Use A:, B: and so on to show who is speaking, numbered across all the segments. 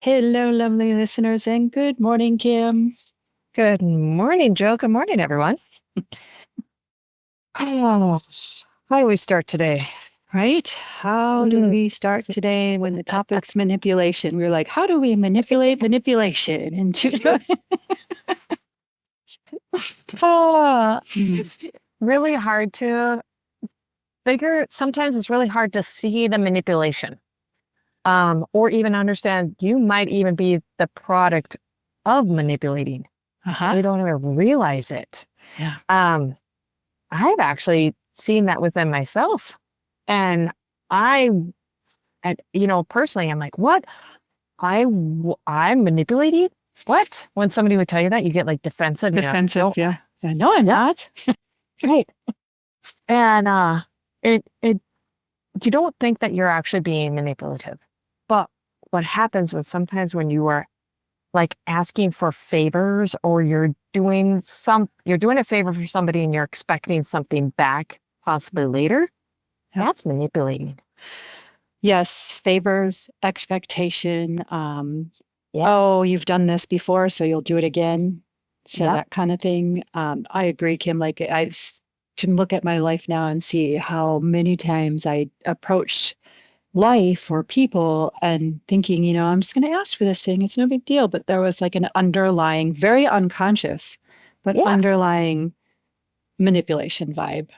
A: Hello, lovely listeners, and good morning, Kim.
B: Good morning, Joe. Good morning, everyone. Oh, how do we start today?
A: Right? How do we start today when the topic's manipulation? We were like, how do we manipulate manipulation into
B: It's really hard to figure. Sometimes it's really hard to see the manipulation, or even understand you might even be the product of manipulating. We don't even realize it.
A: Yeah.
B: I've actually seen that within myself, and I, personally, I'm like, what? I'm manipulating? What? When somebody would tell you that, you get like defensive.
A: Defensive,
B: No,
A: yeah. No, I'm not.
B: right. And it you don't think that you're actually being manipulative. But what happens when sometimes when you are like asking for favors, or you're doing a favor for somebody and you're expecting something back possibly later,
A: Yep.
B: that's manipulating.
A: Yes, favors, expectation.
B: Yeah.
A: Oh, you've done this before, so you'll do it again. So
B: Yep.
A: that kind of thing. I agree, Kim. Like can look at my life now and see how many times I approached life or people and thinking, I'm just going to ask for this thing. It's no big deal. But there was like an underlying, very unconscious, but
B: Yeah.
A: underlying manipulation vibe.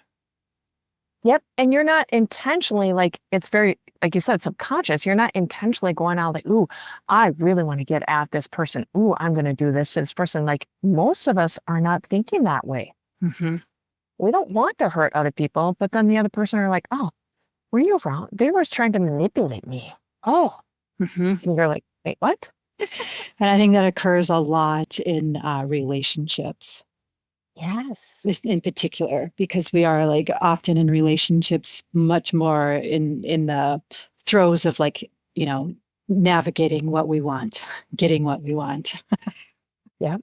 B: Yep. And you're not intentionally, like, it's very, like you said, subconscious. You're not intentionally going out like, ooh, I really want to get at this person. Ooh, I'm going to do this to this person. Like, most of us are not thinking that way.
A: Mm-hmm.
B: We don't want to hurt other people, but then the other person are like, oh, were you wrong? They were trying to manipulate me. Oh.
A: Mm-hmm.
B: And you're like, wait, what?
A: And I think that occurs a lot in relationships.
B: Yes.
A: In particular, because we are like often in relationships much more in the throes of like, navigating what we want, getting what we want.
B: Yeah.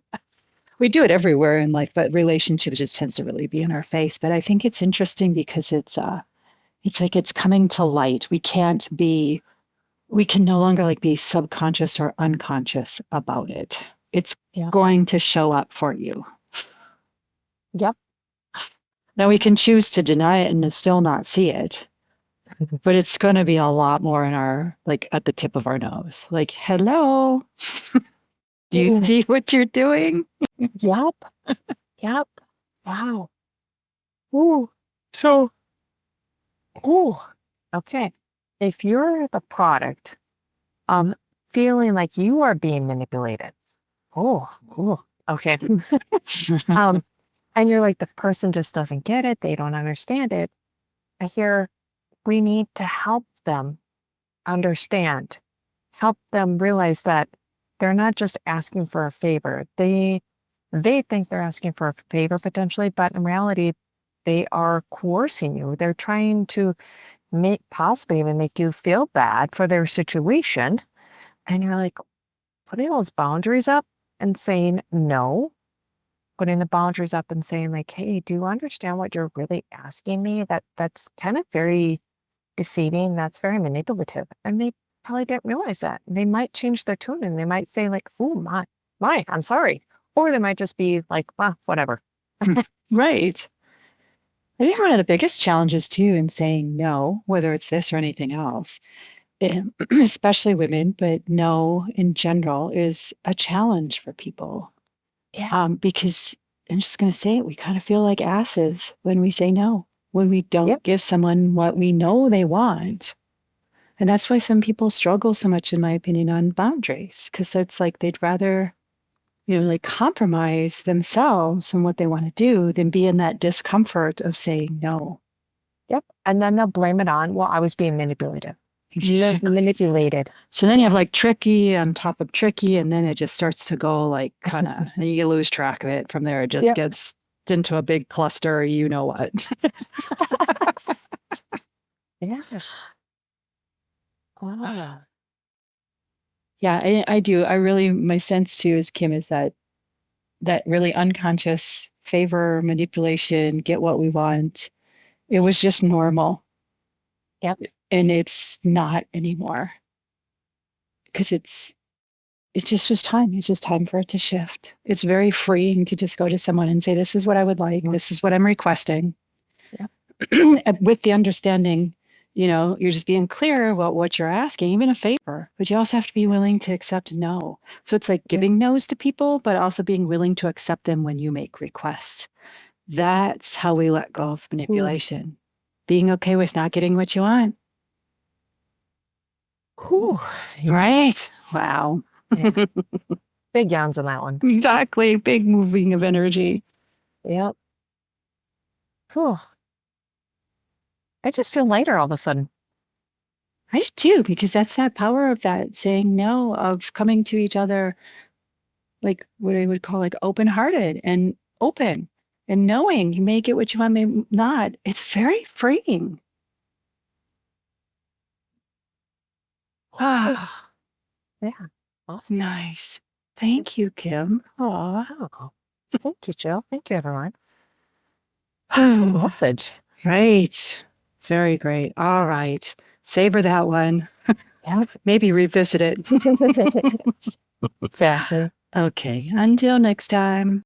A: We do it everywhere in life, but relationships just tends to really be in our face. But I think it's interesting because it's like it's coming to light. We can no longer like be subconscious or unconscious about it. It's going to show up for you.
B: Yep.
A: Now we can choose to deny it and still not see it, but it's going to be a lot more in our, like at the tip of our nose. Like, hello, do you see what you're doing?
B: Yep. Yep. Wow. Ooh. So, ooh. Okay. If you're the product feeling like you are being manipulated. Oh, ooh. Okay. um, and you're like, the person just doesn't get it. They don't understand it. I hear we need to help them understand, help them realize that they're not just asking for a favor. They think they're asking for a favor potentially, but in reality, they are coercing you. They're trying to possibly even make you feel bad for their situation. And you're like, putting those boundaries up and saying no, putting the boundaries up and saying like, hey, do you understand what you're really asking me? That's kind of very deceiving. That's very manipulative. And they probably didn't realize that. They might change their tune and they might say like, oh my, I'm sorry. Or they might just be like, well, whatever.
A: Right. I think one of the biggest challenges too in saying no, whether it's this or anything else, especially women, but no in general, is a challenge for people.
B: Yeah.
A: Because I'm just going to say it, we kind of feel like asses when we say no, when we don't give someone what we know they want. And that's why some people struggle so much, in my opinion, on boundaries, because it's like they'd rather, like compromise themselves and what they want to do than be in that discomfort of saying no.
B: Yep. And then they'll blame it on, well, I was being manipulated.
A: Yeah.
B: Manipulated.
A: So then you have like tricky on top of tricky, and then it just starts to go like kind of, and you lose track of it from there. It just gets into a big cluster, you know what.
B: Yeah. Ah.
A: Yeah, I do. My sense too is, Kim, is that really unconscious favor manipulation, get what we want. It was just normal.
B: Yep.
A: And it's not anymore. Because it's just time. It's just time for it to shift. It's very freeing to just go to someone and say, this is what I would like. This is what I'm requesting. Yeah. With the understanding, you're just being clear about what you're asking, even a favor, but you also have to be willing to accept no. So it's like giving no's to people, but also being willing to accept them when you make requests. That's how we let go of manipulation. Being okay with not getting what you want.
B: Whew.
A: Right? Wow.
B: Yeah. Big yawns on that one.
A: Exactly. Big moving of energy.
B: Yep. Whew. I just feel lighter all of a sudden.
A: I do too, because that's that power of that saying no, of coming to each other like what I would call like open-hearted and open and knowing you may get what you want, may not. It's very freeing. Ah,
B: Yeah. Awesome.
A: nice. Thank you, Kim.
B: Oh, thank you, Jill. Thank you, everyone. Message.
A: Right. Very great. All right. Savor that one.
B: Yeah.
A: Maybe revisit it.
B: Exactly.
A: Okay. Until next time.